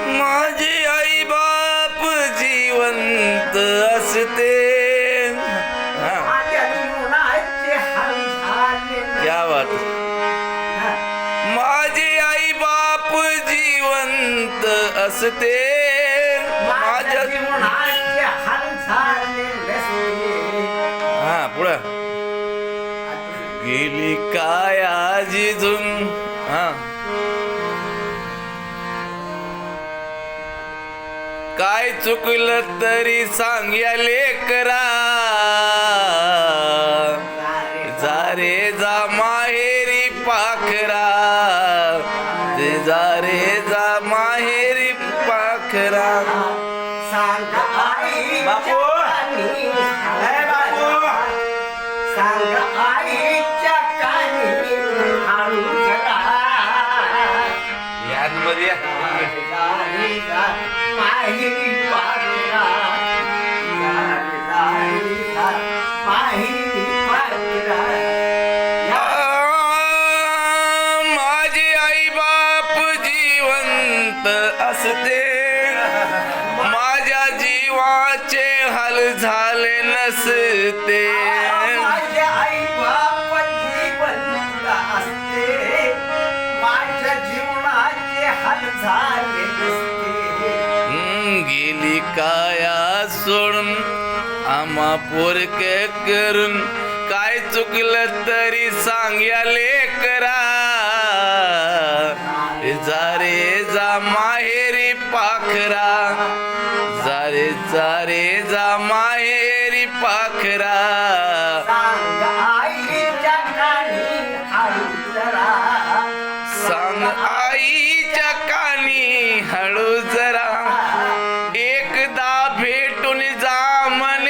माझे आई बाप जिवंत असते. क्या बात. माझे आई बाप जिवंत असते. माझ्या हा पुढं गेली काय आजीजून. हा काय चुकलं तरी सांग या लेकरा. जा रे जा माहेरी पाखरा. जा रे जा माहेरी पाखरा. बापू यांमध्ये माझे आई बाप जिवंत असते. माझ्या जीवाचे हाल झाले नसते. माझे आई बाप जिवंत असते. माझ्या जीवनाचे हाल झाले नसते. गेली काया सोडून आम्हा पोरके करून. काय चुकलं तरी सांग या लेकरा. जा रे जा माहेरी पाखरा. जा रे जा माहेरी पाखरा. सांग आईच्या कानी हळू जरा. सांग आईच्या कानी हळू जरा. एकदा भेटून जा म्हण